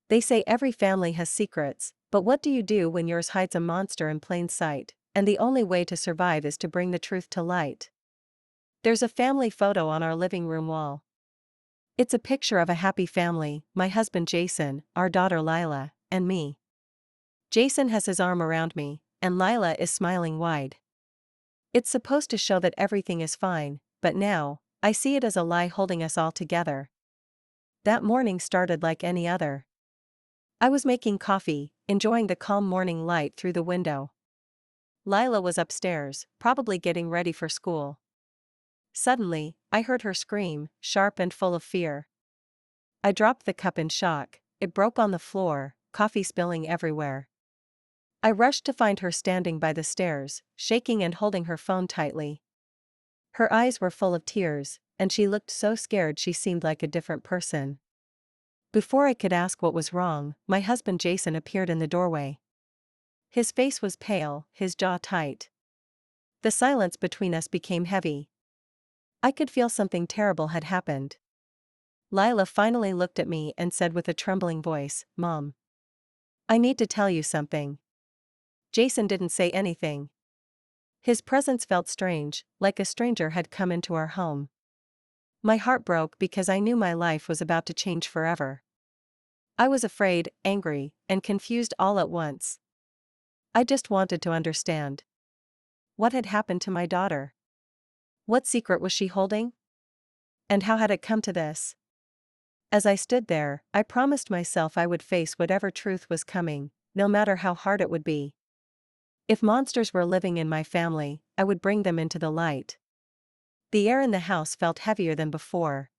They say every family has secrets, but what do you do when yours hides a monster in plain sight, and the only way to survive is to bring the truth to light? There's a family photo on our living room wall. It's a picture of a happy family, my husband Jason, our daughter Lila, and me. Jason has his arm around me, and Lila is smiling wide. It's supposed to show that everything is fine, but now, I see it as a lie holding us all together. That morning started like any other. I was making coffee, enjoying the calm morning light through the window. Lila was upstairs, probably getting ready for school. Suddenly, I heard her scream, sharp and full of fear. I dropped the cup in shock, it broke on the floor, coffee spilling everywhere. I rushed to find her standing by the stairs, shaking and holding her phone tightly. Her eyes were full of tears, and she looked so scared she seemed like a different person. Before I could ask what was wrong, my husband Jason appeared in the doorway. His face was pale, his jaw tight. The silence between us became heavy. I could feel something terrible had happened. Lila finally looked at me and said with a trembling voice, "Mom, I need to tell you something." Jason didn't say anything. His presence felt strange, like a stranger had come into our home. My heart broke because I knew my life was about to change forever. I was afraid, angry, and confused all at once. I just wanted to understand. What had happened to my daughter? What secret was she holding? And how had it come to this? As I stood there, I promised myself I would face whatever truth was coming, no matter how hard it would be. If monsters were living in my family, I would bring them into the light. The air in the house felt heavier than before.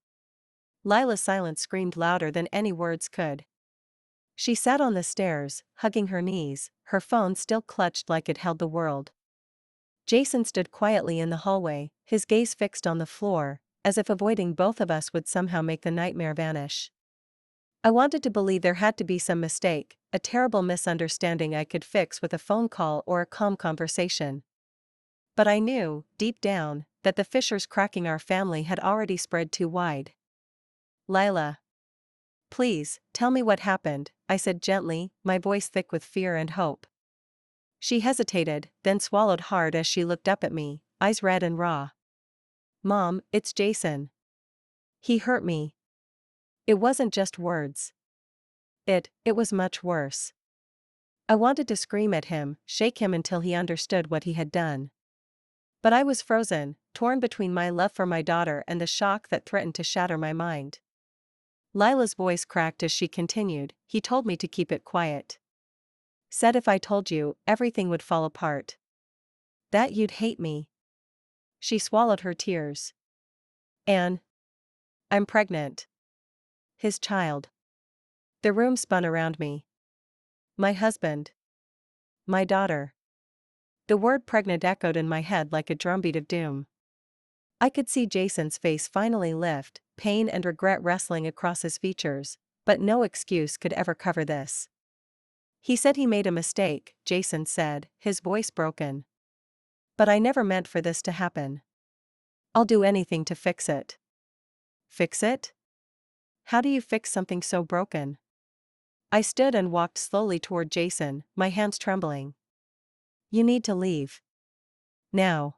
Lila's silence screamed louder than any words could. She sat on the stairs, hugging her knees, her phone still clutched like it held the world. Jason stood quietly in the hallway, his gaze fixed on the floor, as if avoiding both of us would somehow make the nightmare vanish. I wanted to believe there had to be some mistake, a terrible misunderstanding I could fix with a phone call or a calm conversation. But I knew, deep down, that the fissures cracking our family had already spread too wide. "Lila, please, tell me what happened," I said gently, my voice thick with fear and hope. She hesitated, then swallowed hard as she looked up at me, eyes red and raw. "Mom, it's Jason. He hurt me." It wasn't just words. It was much worse. I wanted to scream at him, shake him until he understood what he had done. But I was frozen, torn between my love for my daughter and the shock that threatened to shatter my mind. Lila's voice cracked as she continued, "He told me to keep it quiet. Said if I told you, everything would fall apart. That you'd hate me." She swallowed her tears. "Anne, I'm pregnant. His child." The room spun around me. My husband. My daughter. The word pregnant echoed in my head like a drumbeat of doom. I could see Jason's face finally lift, pain and regret wrestling across his features, but no excuse could ever cover this. "He said he made a mistake," Jason said, his voice broken. "But I never meant for this to happen. I'll do anything to fix it." "Fix it? How do you fix something so broken?" I stood and walked slowly toward Jason, my hands trembling. "You need to leave. Now."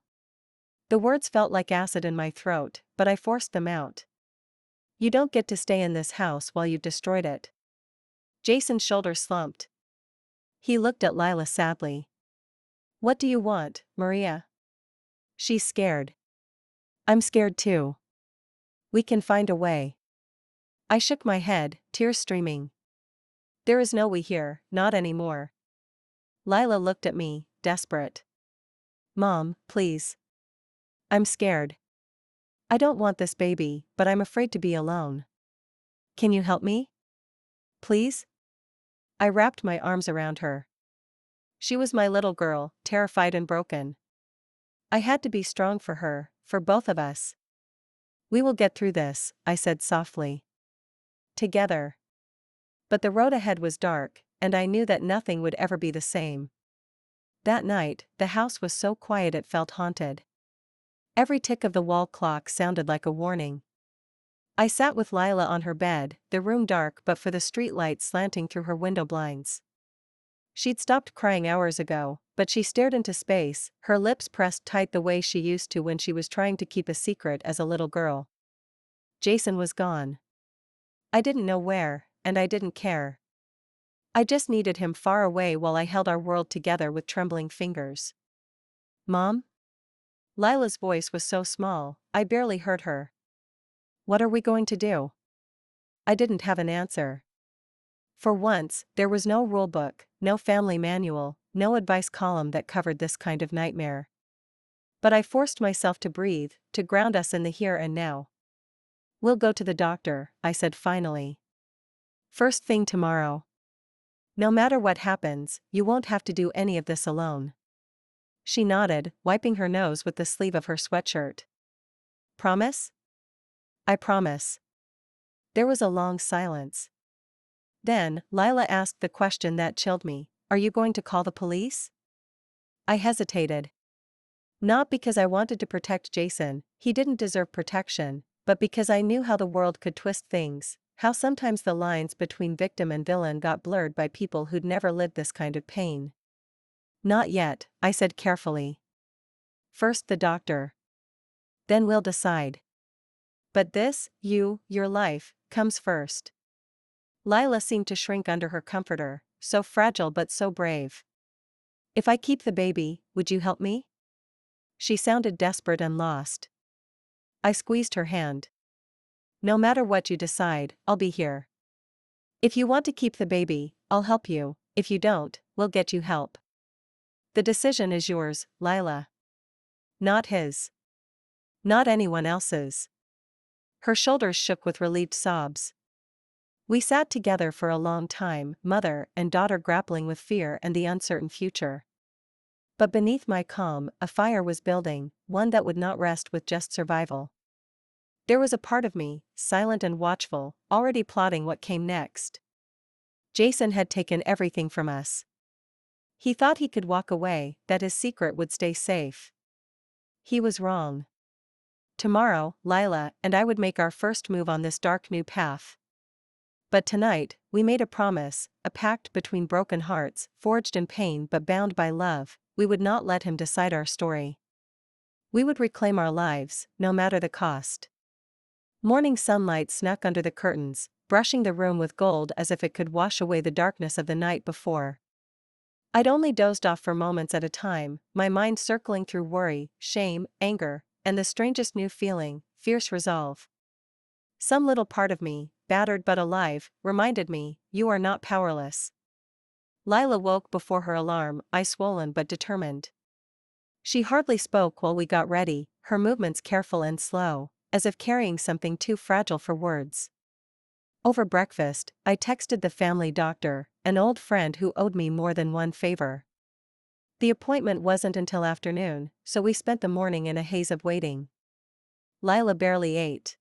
The words felt like acid in my throat, but I forced them out. "You don't get to stay in this house while you've destroyed it." Jason's shoulders slumped. He looked at Lila sadly. "What do you want, Maria?" "She's scared." "I'm scared too. We can find a way." I shook my head, tears streaming. "There is no we here, not anymore." Lila looked at me, desperate. "Mom, please. I'm scared. I don't want this baby, but I'm afraid to be alone. Can you help me? Please?" I wrapped my arms around her. She was my little girl, terrified and broken. I had to be strong for her, for both of us. "We will get through this," I said softly. "Together." But the road ahead was dark, and I knew that nothing would ever be the same. That night, the house was so quiet it felt haunted. Every tick of the wall clock sounded like a warning. I sat with Lila on her bed, the room dark but for the streetlight slanting through her window blinds. She'd stopped crying hours ago, but she stared into space, her lips pressed tight the way she used to when she was trying to keep a secret as a little girl. Jason was gone. I didn't know where, and I didn't care. I just needed him far away while I held our world together with trembling fingers. Mom? Lila's voice was so small, I barely heard her. What are we going to do? I didn't have an answer. For once, there was no rulebook, no family manual, no advice column that covered this kind of nightmare. But I forced myself to breathe, to ground us in the here and now. We'll go to the doctor, I said finally. First thing tomorrow. No matter what happens, you won't have to do any of this alone. She nodded, wiping her nose with the sleeve of her sweatshirt. Promise? I promise. There was a long silence. Then, Lila asked the question that chilled me. Are you going to call the police? I hesitated. Not because I wanted to protect Jason, he didn't deserve protection, but because I knew how the world could twist things, how sometimes the lines between victim and villain got blurred by people who'd never lived this kind of pain. Not yet, I said carefully. First the doctor. Then we'll decide. But this, your life, comes first. Lila seemed to shrink under her comforter, so fragile but so brave. If I keep the baby, would you help me? She sounded desperate and lost. I squeezed her hand. No matter what you decide, I'll be here. If you want to keep the baby, I'll help you. If you don't, we'll get you help. The decision is yours, Lila. Not his. Not anyone else's. Her shoulders shook with relieved sobs. We sat together for a long time, mother and daughter grappling with fear and the uncertain future. But beneath my calm, a fire was building, one that would not rest with just survival. There was a part of me, silent and watchful, already plotting what came next. Jason had taken everything from us. He thought he could walk away, that his secret would stay safe. He was wrong. Tomorrow, Lila and I would make our first move on this dark new path. But tonight, we made a promise, a pact between broken hearts, forged in pain but bound by love. We would not let him decide our story. We would reclaim our lives, no matter the cost. Morning sunlight snuck under the curtains, brushing the room with gold as if it could wash away the darkness of the night before. I'd only dozed off for moments at a time, my mind circling through worry, shame, anger, and the strangest new feeling, fierce resolve. Some little part of me, battered but alive, reminded me, you are not powerless. Lila woke before her alarm, eyes swollen but determined. She hardly spoke while we got ready, her movements careful and slow, as if carrying something too fragile for words. Over breakfast, I texted the family doctor, an old friend who owed me more than one favor. The appointment wasn't until afternoon, so we spent the morning in a haze of waiting. Lila barely ate.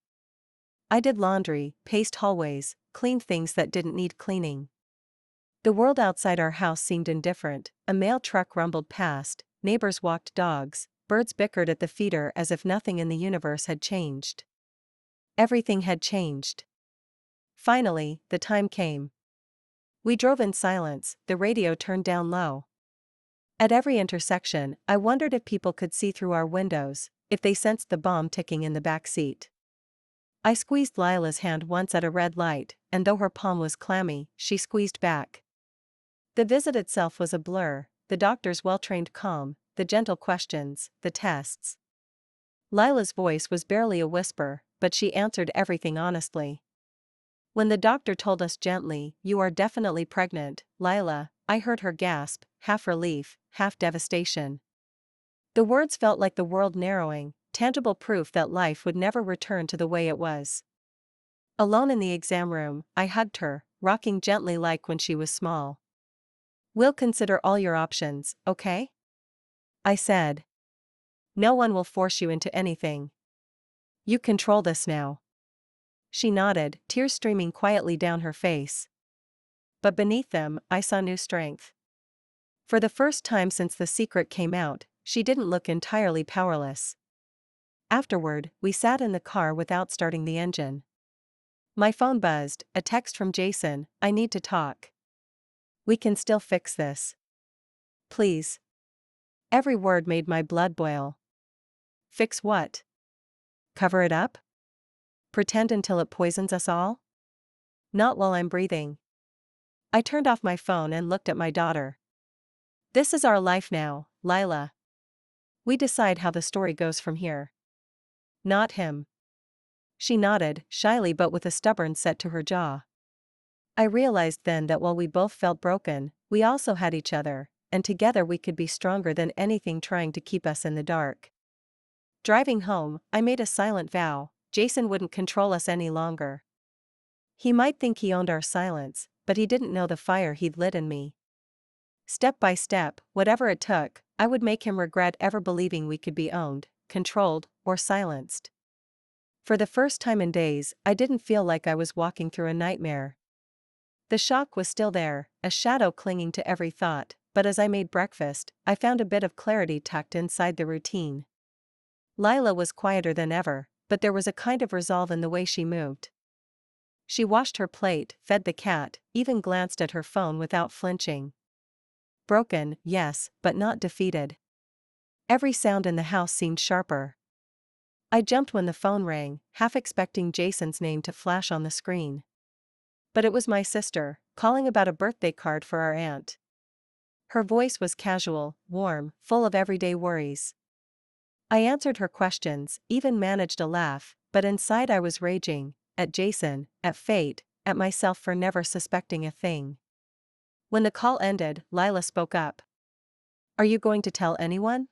I did laundry, paced hallways, cleaned things that didn't need cleaning. The world outside our house seemed indifferent, a mail truck rumbled past, neighbors walked dogs, birds bickered at the feeder as if nothing in the universe had changed. Everything had changed. Finally, the time came. We drove in silence, the radio turned down low. At every intersection, I wondered if people could see through our windows, if they sensed the bomb ticking in the back seat. I squeezed Lila's hand once at a red light, and though her palm was clammy, she squeezed back. The visit itself was a blur, the doctor's well-trained calm, the gentle questions, the tests. Lila's voice was barely a whisper, but she answered everything honestly. When the doctor told us gently, "You are definitely pregnant, Lila," I heard her gasp, half relief, half devastation. The words felt like the world narrowing, tangible proof that life would never return to the way it was. Alone in the exam room, I hugged her, rocking gently like when she was small. "We'll consider all your options, okay?" I said. "No one will force you into anything. You control this now." She nodded, tears streaming quietly down her face. But beneath them, I saw new strength. For the first time since the secret came out, she didn't look entirely powerless. Afterward, we sat in the car without starting the engine. My phone buzzed, a text from Jason, "I need to talk. We can still fix this. Please." Every word made my blood boil. Fix what? Cover it up? Pretend until it poisons us all? Not while I'm breathing. I turned off my phone and looked at my daughter. This is our life now, Lila. We decide how the story goes from here. Not him. She nodded, shyly but with a stubborn set to her jaw. I realized then that while we both felt broken, we also had each other, and together we could be stronger than anything trying to keep us in the dark. Driving home, I made a silent vow: Jason wouldn't control us any longer. He might think he owned our silence, but he didn't know the fire he'd lit in me. Step by step, whatever it took, I would make him regret ever believing we could be owned, controlled, or silenced. For the first time in days, I didn't feel like I was walking through a nightmare. The shock was still there, a shadow clinging to every thought, but as I made breakfast, I found a bit of clarity tucked inside the routine. Lila was quieter than ever, but there was a kind of resolve in the way she moved. She washed her plate, fed the cat, even glanced at her phone without flinching. Broken, yes, but not defeated. Every sound in the house seemed sharper. I jumped when the phone rang, half expecting Jason's name to flash on the screen. But it was my sister, calling about a birthday card for our aunt. Her voice was casual, warm, full of everyday worries. I answered her questions, even managed a laugh, but inside I was raging, at Jason, at fate, at myself for never suspecting a thing. When the call ended, Lila spoke up. "Are you going to tell anyone?"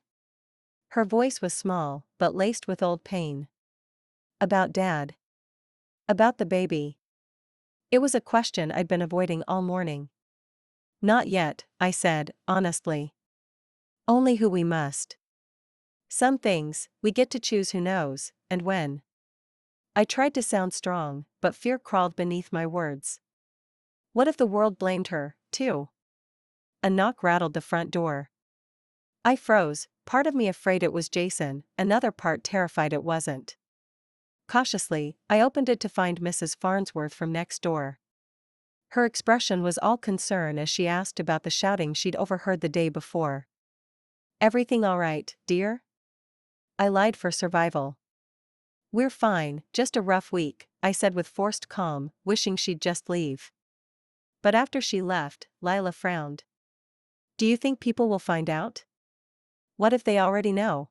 Her voice was small, but laced with old pain. "About Dad. About the baby." It was a question I'd been avoiding all morning. "Not yet," I said, honestly. "Only who we must. Some things, we get to choose who knows, and when." I tried to sound strong, but fear crawled beneath my words. What if the world blamed her, too? A knock rattled the front door. I froze, part of me afraid it was Jason, another part terrified it wasn't. Cautiously, I opened it to find Mrs. Farnsworth from next door. Her expression was all concern as she asked about the shouting she'd overheard the day before. "Everything all right, dear?" I lied for survival. "We're fine, just a rough week," I said with forced calm, wishing she'd just leave. But after she left, Lila frowned. "Do you think people will find out? What if they already know?"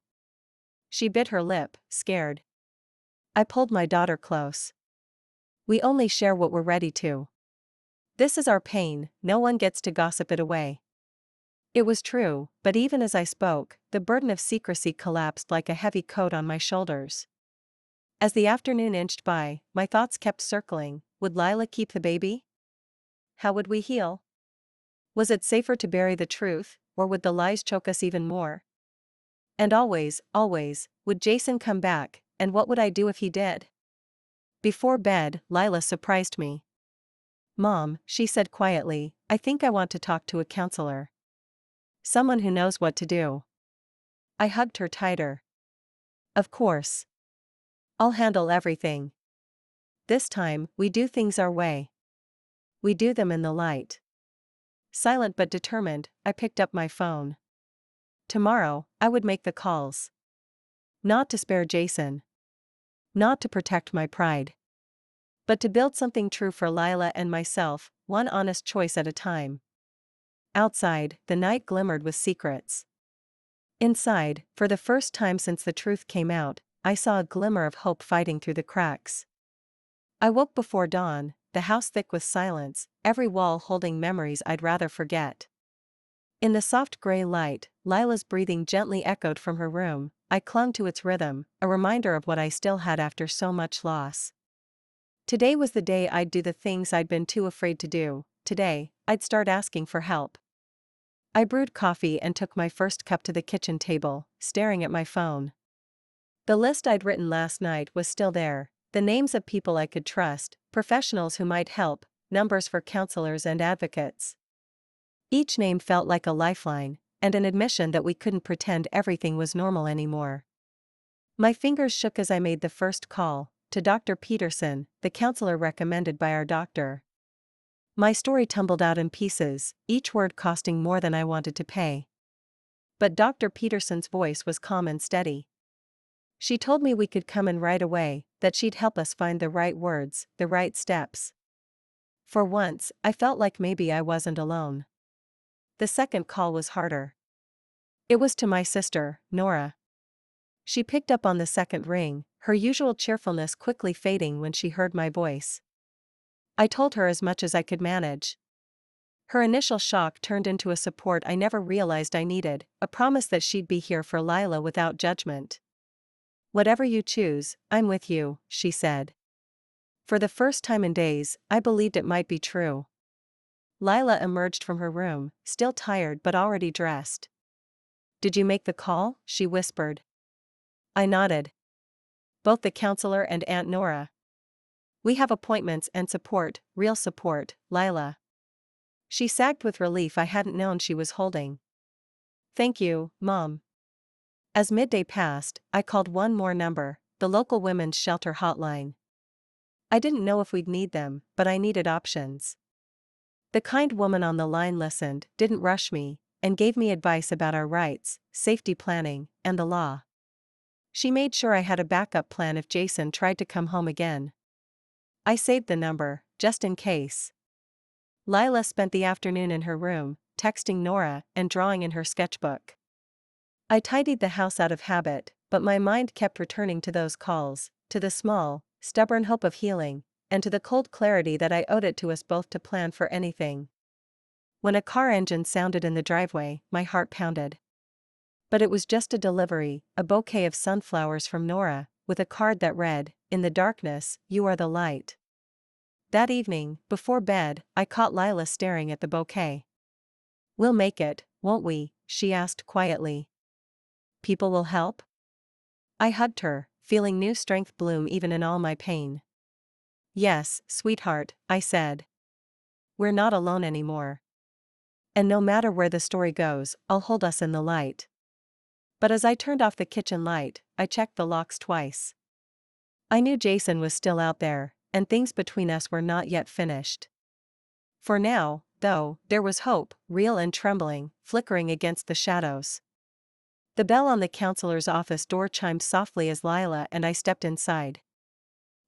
She bit her lip, scared. I pulled my daughter close. "We only share what we're ready to. This is our pain, no one gets to gossip it away." It was true, but even as I spoke, the burden of secrecy collapsed like a heavy coat on my shoulders. As the afternoon inched by, my thoughts kept circling. Would Lila keep the baby? How would we heal? Was it safer to bury the truth, or would the lies choke us even more? And always, would Jason come back, and what would I do if he did? Before bed, Lila surprised me. "Mom," she said quietly, "I think I want to talk to a counselor. Someone who knows what to do." I hugged her tighter. "Of course. I'll handle everything. This time, we do things our way. We do them in the light." Silent but determined, I picked up my phone. Tomorrow, I would make the calls. Not to spare Jason. Not to protect my pride. But to build something true for Lila and myself, one honest choice at a time. Outside, the night glimmered with secrets. Inside, for the first time since the truth came out, I saw a glimmer of hope fighting through the cracks. I woke before dawn, the house thick with silence, every wall holding memories I'd rather forget. In the soft gray light, Lila's breathing gently echoed from her room. I clung to its rhythm, a reminder of what I still had after so much loss. Today was the day I'd do the things I'd been too afraid to do. Today, I'd start asking for help. I brewed coffee and took my first cup to the kitchen table, staring at my phone. The list I'd written last night was still there, the names of people I could trust, professionals who might help, numbers for counselors and advocates. Each name felt like a lifeline, and an admission that we couldn't pretend everything was normal anymore. My fingers shook as I made the first call, to Dr. Peterson, the counselor recommended by our doctor. My story tumbled out in pieces, each word costing more than I wanted to pay. But Dr. Peterson's voice was calm and steady. She told me we could come in right away, that she'd help us find the right words, the right steps. For once, I felt like maybe I wasn't alone. The second call was harder. It was to my sister, Nora. She picked up on the second ring, her usual cheerfulness quickly fading when she heard my voice. I told her as much as I could manage. Her initial shock turned into a support I never realized I needed, a promise that she'd be here for Lila without judgment. "Whatever you choose, I'm with you," she said. For the first time in days, I believed it might be true. Lila emerged from her room, still tired but already dressed. "Did you make the call?" she whispered. I nodded. "Both the counselor and Aunt Nora. We have appointments and support, real support, Lila." She sagged with relief I hadn't known she was holding. "Thank you, Mom." As midday passed, I called one more number, the local women's shelter hotline. I didn't know if we'd need them, but I needed options. The kind woman on the line listened, didn't rush me, and gave me advice about our rights, safety planning, and the law. She made sure I had a backup plan if Jason tried to come home again. I saved the number, just in case. Lila spent the afternoon in her room, texting Nora and drawing in her sketchbook. I tidied the house out of habit, but my mind kept returning to those calls, to the small, stubborn hope of healing, and to the cold clarity that I owed it to us both to plan for anything. When a car engine sounded in the driveway, my heart pounded. But it was just a delivery, a bouquet of sunflowers from Nora, with a card that read, "In the darkness, you are the light." That evening, before bed, I caught Lila staring at the bouquet. "We'll make it, won't we?" she asked quietly. "People will help?" I hugged her, feeling new strength bloom even in all my pain. "Yes, sweetheart," I said. "We're not alone anymore. And no matter where the story goes, I'll hold us in the light." But as I turned off the kitchen light, I checked the locks twice. I knew Jason was still out there, and things between us were not yet finished. For now, though, there was hope, real and trembling, flickering against the shadows. The bell on the counselor's office door chimed softly as Lila and I stepped inside.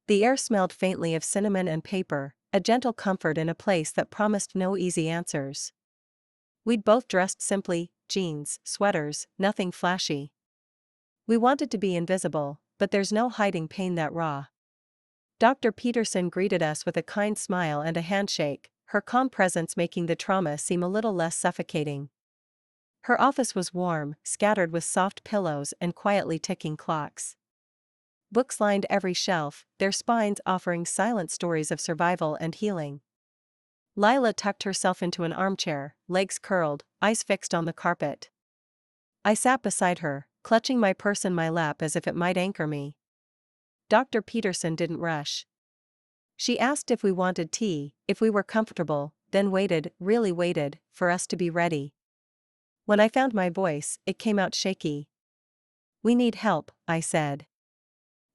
The air smelled faintly of cinnamon and paper, a gentle comfort in a place that promised no easy answers. We'd both dressed simply, jeans, sweaters, nothing flashy. We wanted to be invisible, but there's no hiding pain that raw. Dr. Peterson greeted us with a kind smile and a handshake, her calm presence making the trauma seem a little less suffocating. Her office was warm, scattered with soft pillows and quietly ticking clocks. Books lined every shelf, their spines offering silent stories of survival and healing. Lila tucked herself into an armchair, legs curled, eyes fixed on the carpet. I sat beside her, clutching my purse in my lap as if it might anchor me. Dr. Peterson didn't rush. She asked if we wanted tea, if we were comfortable, then waited, really waited, for us to be ready. When I found my voice, it came out shaky. "We need help," I said.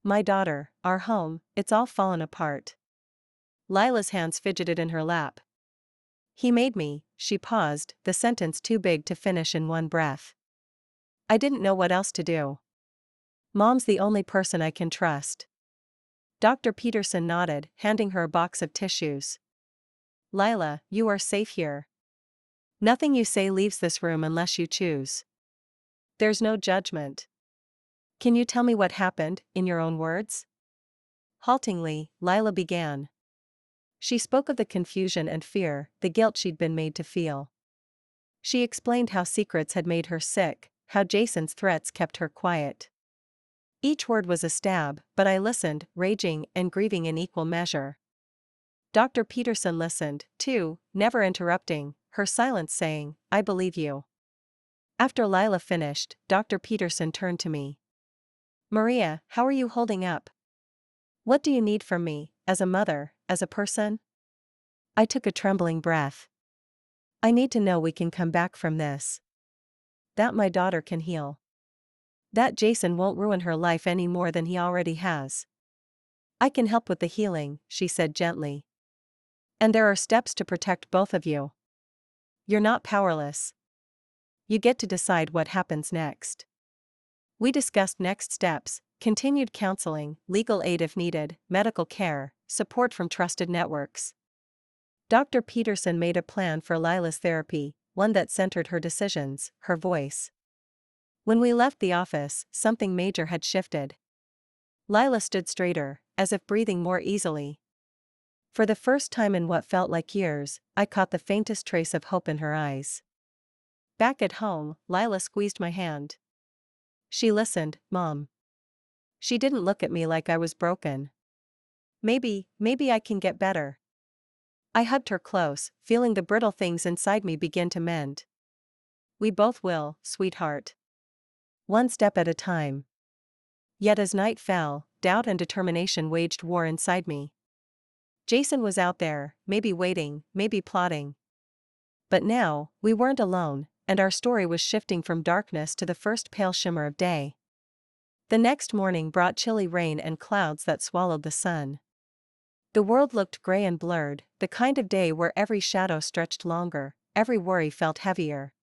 "My daughter, our home, it's all fallen apart." Lila's hands fidgeted in her lap. "He made me," she paused, the sentence too big to finish in one breath. I didn't know what else to do. "Mom's the only person I can trust." Dr. Peterson nodded, handing her a box of tissues. "Lila, you are safe here. Nothing you say leaves this room unless you choose. There's no judgment. Can you tell me what happened, in your own words?" Haltingly, Lila began. She spoke of the confusion and fear, the guilt she'd been made to feel. She explained how secrets had made her sick, how Jason's threats kept her quiet. Each word was a stab, but I listened, raging and grieving in equal measure. Dr. Peterson listened, too, never interrupting, her silence saying, "I believe you." After Lila finished, Dr. Peterson turned to me. "Maria, how are you holding up? What do you need from me, as a mother, as a person?" I took a trembling breath. "I need to know we can come back from this. That my daughter can heal. That Jason won't ruin her life any more than he already has." I can help with the healing, she said gently. And there are steps to protect both of you. You're not powerless. You get to decide what happens next. We discussed next steps, continued counseling, legal aid if needed, medical care, support from trusted networks. Dr. Peterson made a plan for Lila's therapy, one that centered her decisions, her voice. When we left the office, something major had shifted. Lila stood straighter, as if breathing more easily. For the first time in what felt like years, I caught the faintest trace of hope in her eyes. Back at home, Lila squeezed my hand. She listened, Mom. She didn't look at me like I was broken. Maybe I can get better. I hugged her close, feeling the brittle things inside me begin to mend. We both will, sweetheart. One step at a time. Yet as night fell, doubt and determination waged war inside me. Jason was out there, maybe waiting, maybe plotting. But now, we weren't alone, and our story was shifting from darkness to the first pale shimmer of day. The next morning brought chilly rain and clouds that swallowed the sun. The world looked gray and blurred, the kind of day where every shadow stretched longer, every worry felt heavier.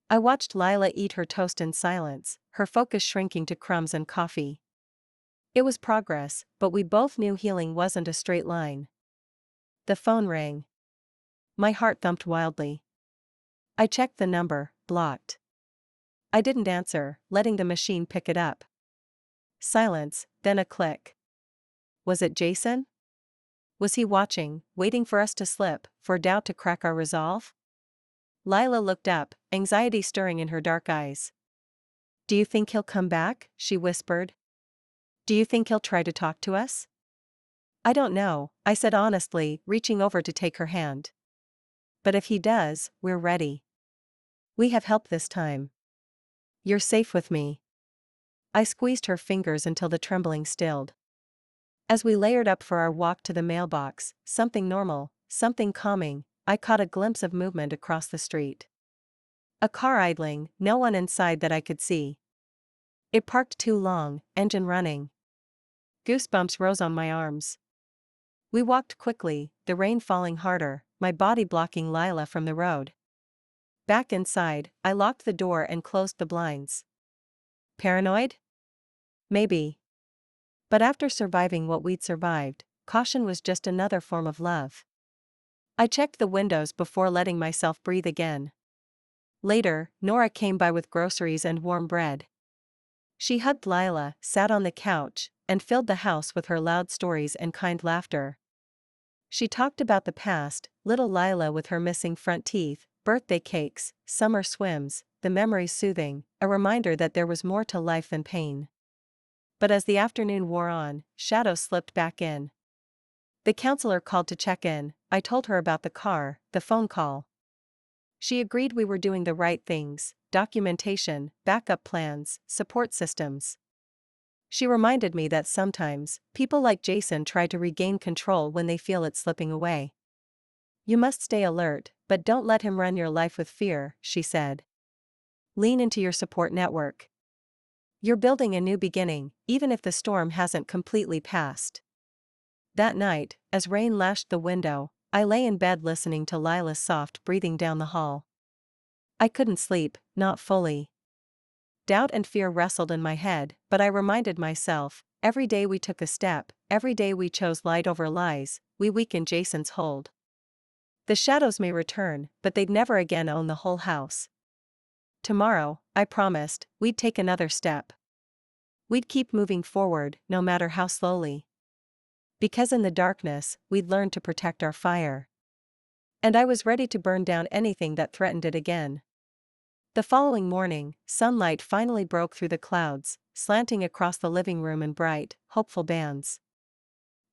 I watched Lila eat her toast in silence, her focus shrinking to crumbs and coffee. It was progress, but we both knew healing wasn't a straight line. The phone rang. My heart thumped wildly. I checked the number, blocked. I didn't answer, letting the machine pick it up. Silence, then a click. Was it Jason? Was he watching, waiting for us to slip, for doubt to crack our resolve? Lila looked up, anxiety stirring in her dark eyes. Do you think he'll come back? She whispered. Do you think he'll try to talk to us? I don't know, I said honestly, reaching over to take her hand. But if he does, we're ready. We have help this time. You're safe with me. I squeezed her fingers until the trembling stilled. As we layered up for our walk to the mailbox, something normal, something calming, I caught a glimpse of movement across the street. A car idling, no one inside that I could see. It parked too long, engine running. Goosebumps rose on my arms. We walked quickly, the rain falling harder, my body blocking Lila from the road. Back inside, I locked the door and closed the blinds. Paranoid? Maybe. But after surviving what we'd survived, caution was just another form of love. I checked the windows before letting myself breathe again. Later, Nora came by with groceries and warm bread. She hugged Lila, sat on the couch, and filled the house with her loud stories and kind laughter. She talked about the past, little Lila with her missing front teeth, birthday cakes, summer swims, the memories soothing, a reminder that there was more to life than pain. But as the afternoon wore on, shadows slipped back in. The counselor called to check in. I told her about the car, the phone call. She agreed we were doing the right things: documentation, backup plans, support systems. She reminded me that sometimes, people like Jason try to regain control when they feel it slipping away. You must stay alert, but don't let him run your life with fear, she said. Lean into your support network. You're building a new beginning, even if the storm hasn't completely passed. That night, as rain lashed the window, I lay in bed listening to Lila's soft breathing down the hall. I couldn't sleep, not fully. Doubt and fear wrestled in my head, but I reminded myself, every day we took a step, every day we chose light over lies, we weakened Jason's hold. The shadows may return, but they'd never again own the whole house. Tomorrow, I promised, we'd take another step. We'd keep moving forward, no matter how slowly. Because in the darkness, we'd learned to protect our fire. And I was ready to burn down anything that threatened it again. The following morning, sunlight finally broke through the clouds, slanting across the living room in bright, hopeful bands.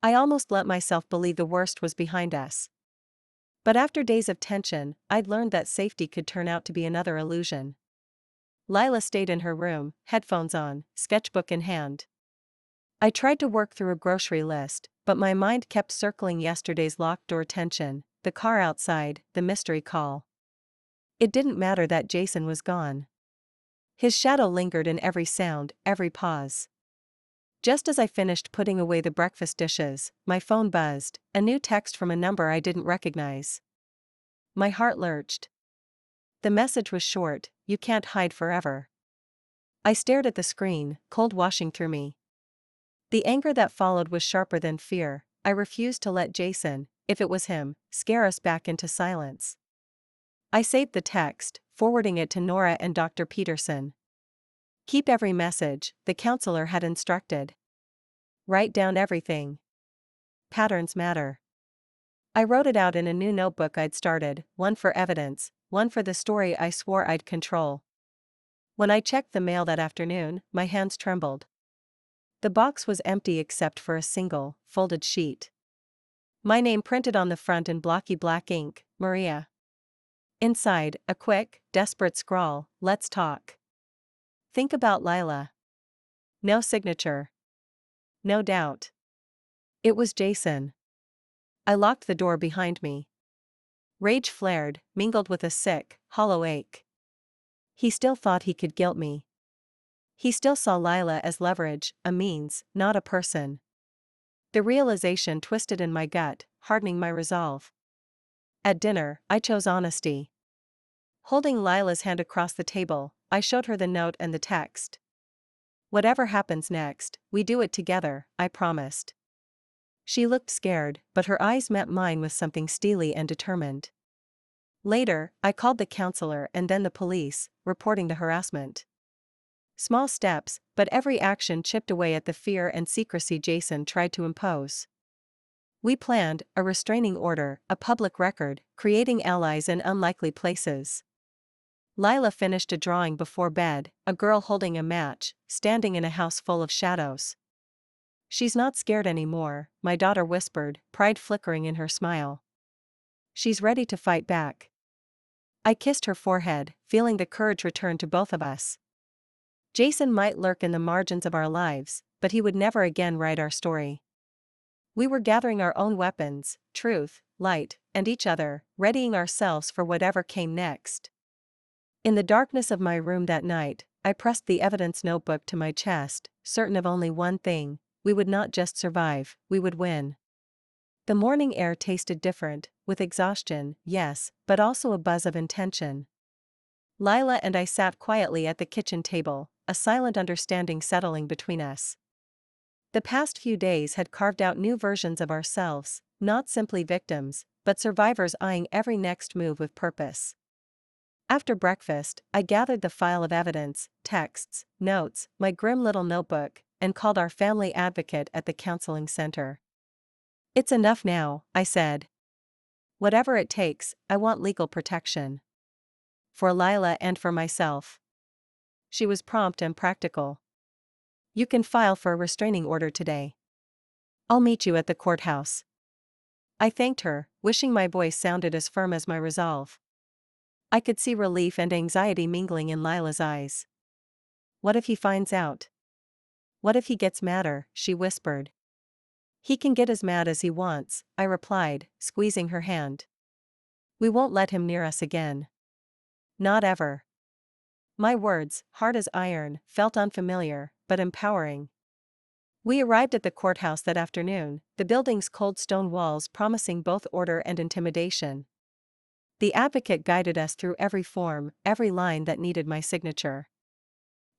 I almost let myself believe the worst was behind us. But after days of tension, I'd learned that safety could turn out to be another illusion. Lila stayed in her room, headphones on, sketchbook in hand. I tried to work through a grocery list, but my mind kept circling yesterday's locked door tension, the car outside, the mystery call. It didn't matter that Jason was gone. His shadow lingered in every sound, every pause. Just as I finished putting away the breakfast dishes, my phone buzzed, a new text from a number I didn't recognize. My heart lurched. The message was short: "You can't hide forever." I stared at the screen, cold washing through me. The anger that followed was sharper than fear. I refused to let Jason, if it was him, scare us back into silence. I saved the text, forwarding it to Nora and Dr. Peterson. "Keep every message," the counselor had instructed. "Write down everything. Patterns matter." I wrote it out in a new notebook I'd started, one for evidence, one for the story I swore I'd control. When I checked the mail that afternoon, my hands trembled. The box was empty except for a single, folded sheet. My name printed on the front in blocky black ink, Maria. Inside, a quick, desperate scrawl: "Let's talk. Think about Lila." No signature. No doubt. It was Jason. I locked the door behind me. Rage flared, mingled with a sick, hollow ache. He still thought he could guilt me. He still saw Lila as leverage, a means, not a person. The realization twisted in my gut, hardening my resolve. At dinner, I chose honesty. Holding Lila's hand across the table, I showed her the note and the text. "Whatever happens next, we do it together," I promised. She looked scared, but her eyes met mine with something steely and determined. Later, I called the counselor and then the police, reporting the harassment. Small steps, but every action chipped away at the fear and secrecy Jason tried to impose. We planned a restraining order, a public record, creating allies in unlikely places. Lila finished a drawing before bed, a girl holding a match, standing in a house full of shadows. "She's not scared anymore," my daughter whispered, pride flickering in her smile. "She's ready to fight back." I kissed her forehead, feeling the courage return to both of us. Jason might lurk in the margins of our lives, but he would never again write our story. We were gathering our own weapons: truth, light, and each other, readying ourselves for whatever came next. In the darkness of my room that night, I pressed the evidence notebook to my chest, certain of only one thing: we would not just survive, we would win. The morning air tasted different, with exhaustion, yes, but also a buzz of intention. Lila and I sat quietly at the kitchen table, a silent understanding settling between us. The past few days had carved out new versions of ourselves, not simply victims, but survivors eyeing every next move with purpose. After breakfast, I gathered the file of evidence, texts, notes, my grim little notebook, and called our family advocate at the counseling center. "It's enough now," I said. "Whatever it takes, I want legal protection. For Lila and for myself." She was prompt and practical. "You can file for a restraining order today. I'll meet you at the courthouse." I thanked her, wishing my voice sounded as firm as my resolve. I could see relief and anxiety mingling in Lila's eyes. "What if he finds out? What if he gets madder?" she whispered. "He can get as mad as he wants," I replied, squeezing her hand. "We won't let him near us again. Not ever." My words, hard as iron, felt unfamiliar, but empowering. We arrived at the courthouse that afternoon, the building's cold stone walls promising both order and intimidation. The advocate guided us through every form, every line that needed my signature.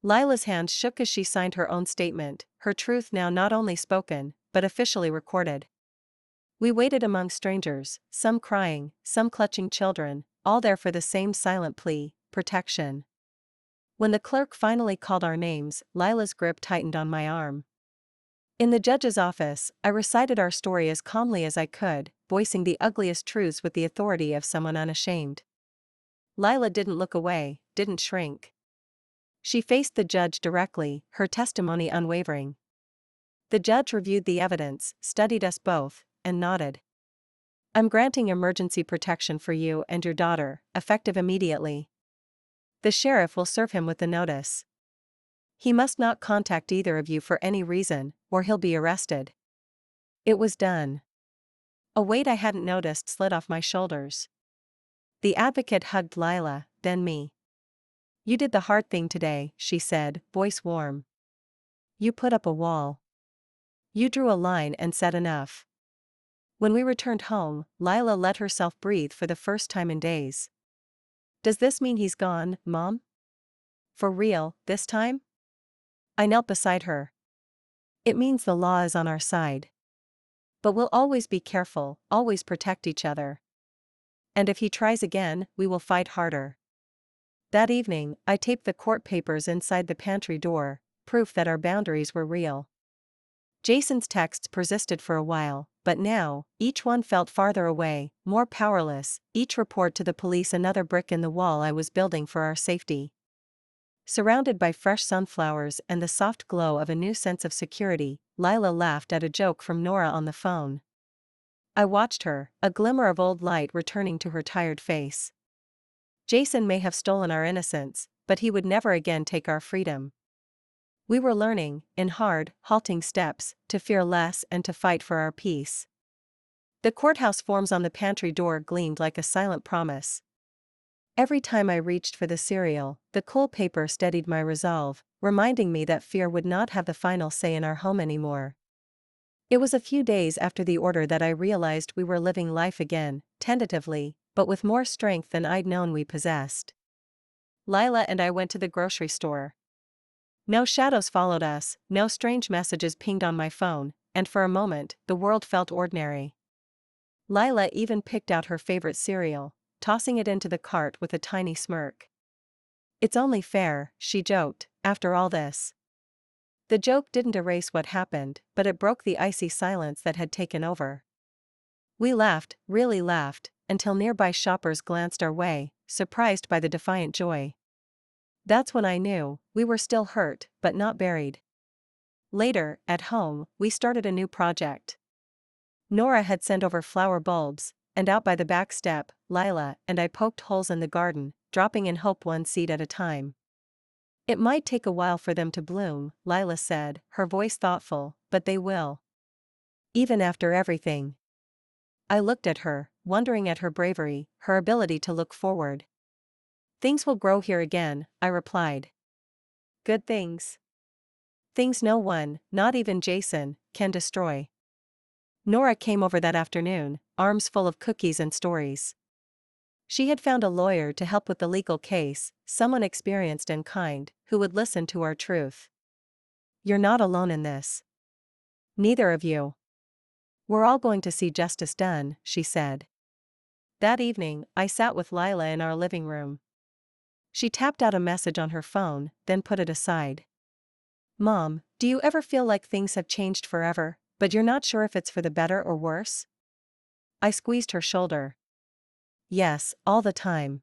Lila's hand shook as she signed her own statement, her truth now not only spoken, but officially recorded. We waited among strangers, some crying, some clutching children, all there for the same silent plea: protection. When the clerk finally called our names, Lila's grip tightened on my arm. In the judge's office, I recited our story as calmly as I could, voicing the ugliest truths with the authority of someone unashamed. Lila didn't look away, didn't shrink. She faced the judge directly, her testimony unwavering. The judge reviewed the evidence, studied us both, and nodded. "I'm granting emergency protection for you and your daughter, effective immediately. The sheriff will serve him with the notice. He must not contact either of you for any reason, or he'll be arrested." It was done. A weight I hadn't noticed slid off my shoulders. The advocate hugged Lila, then me. "You did the hard thing today," she said, voice warm. "You put up a wall. You drew a line and said enough. When we returned home, Lila let herself breathe for the first time in days. Does this mean he's gone, Mom? For real, this time? I knelt beside her. It means the law is on our side. But we'll always be careful, always protect each other. And if he tries again, we will fight harder. That evening, I taped the court papers inside the pantry door, proof that our boundaries were real. Jason's texts persisted for a while, but now, each one felt farther away, more powerless, each report to the police another brick in the wall I was building for our safety. Surrounded by fresh sunflowers and the soft glow of a new sense of security, Lila laughed at a joke from Nora on the phone. I watched her, a glimmer of old light returning to her tired face. Jason may have stolen our innocence, but he would never again take our freedom. We were learning, in hard, halting steps, to fear less and to fight for our peace. The courthouse forms on the pantry door gleamed like a silent promise. Every time I reached for the cereal, the cool paper steadied my resolve, reminding me that fear would not have the final say in our home anymore. It was a few days after the order that I realized we were living life again, tentatively, but with more strength than I'd known we possessed. Lila and I went to the grocery store. No shadows followed us, no strange messages pinged on my phone, and for a moment, the world felt ordinary. Lila even picked out her favorite cereal, tossing it into the cart with a tiny smirk. It's only fair, she joked, after all this. The joke didn't erase what happened, but it broke the icy silence that had taken over. We laughed, really laughed, until nearby shoppers glanced our way, surprised by the defiant joy. That's when I knew, we were still hurt, but not buried. Later, at home, we started a new project. Nora had sent over flower bulbs, and out by the back step, Lila and I poked holes in the garden, dropping in hope one seed at a time. It might take a while for them to bloom, Lila said, her voice thoughtful, but they will. Even after everything. I looked at her, wondering at her bravery, her ability to look forward. Things will grow here again, I replied. Good things. Things no one, not even Jason, can destroy. Nora came over that afternoon, arms full of cookies and stories. She had found a lawyer to help with the legal case, someone experienced and kind, who would listen to our truth. You're not alone in this. Neither of you. We're all going to see justice done, she said. That evening, I sat with Lila in our living room. She tapped out a message on her phone, then put it aside. Mom, do you ever feel like things have changed forever, but you're not sure if it's for the better or worse? I squeezed her shoulder. Yes, all the time.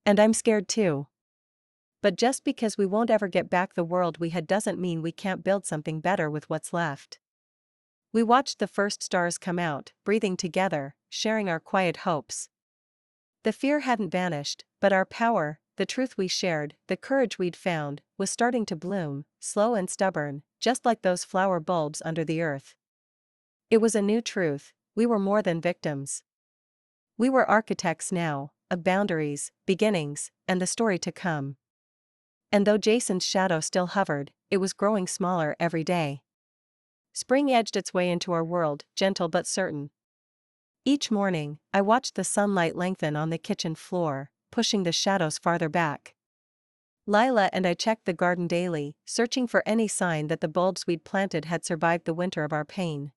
And I'm scared too. But just because we won't ever get back the world we had doesn't mean we can't build something better with what's left. We watched the first stars come out, breathing together, sharing our quiet hopes. The fear hadn't vanished, but our power, the truth we shared, the courage we'd found, was starting to bloom, slow and stubborn, just like those flower bulbs under the earth. It was a new truth, we were more than victims. We were architects now, of boundaries, beginnings, and the story to come. And though Jason's shadow still hovered, it was growing smaller every day. Spring edged its way into our world, gentle but certain. Each morning, I watched the sunlight lengthen on the kitchen floor, pushing the shadows farther back. Lila and I checked the garden daily, searching for any sign that the bulbs we'd planted had survived the winter of our pain.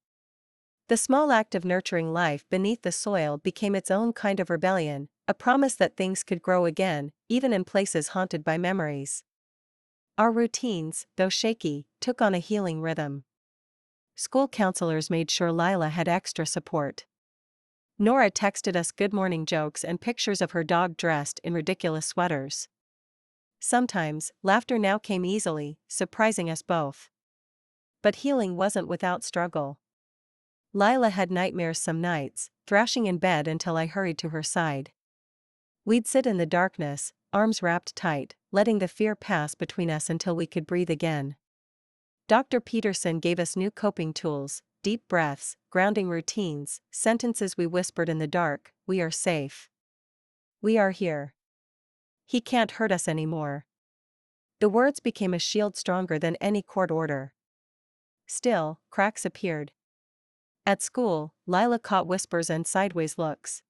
The small act of nurturing life beneath the soil became its own kind of rebellion, a promise that things could grow again, even in places haunted by memories. Our routines, though shaky, took on a healing rhythm. School counselors made sure Lila had extra support. Nora texted us good morning jokes and pictures of her dog dressed in ridiculous sweaters. Sometimes, laughter now came easily, surprising us both. But healing wasn't without struggle. Lila had nightmares some nights, thrashing in bed until I hurried to her side. We'd sit in the darkness, arms wrapped tight, letting the fear pass between us until we could breathe again. Dr. Peterson gave us new coping tools, deep breaths, grounding routines, sentences we whispered in the dark, we are safe. We are here. He can't hurt us anymore. The words became a shield stronger than any court order. Still, cracks appeared. At school, Lila caught whispers and sideways looks.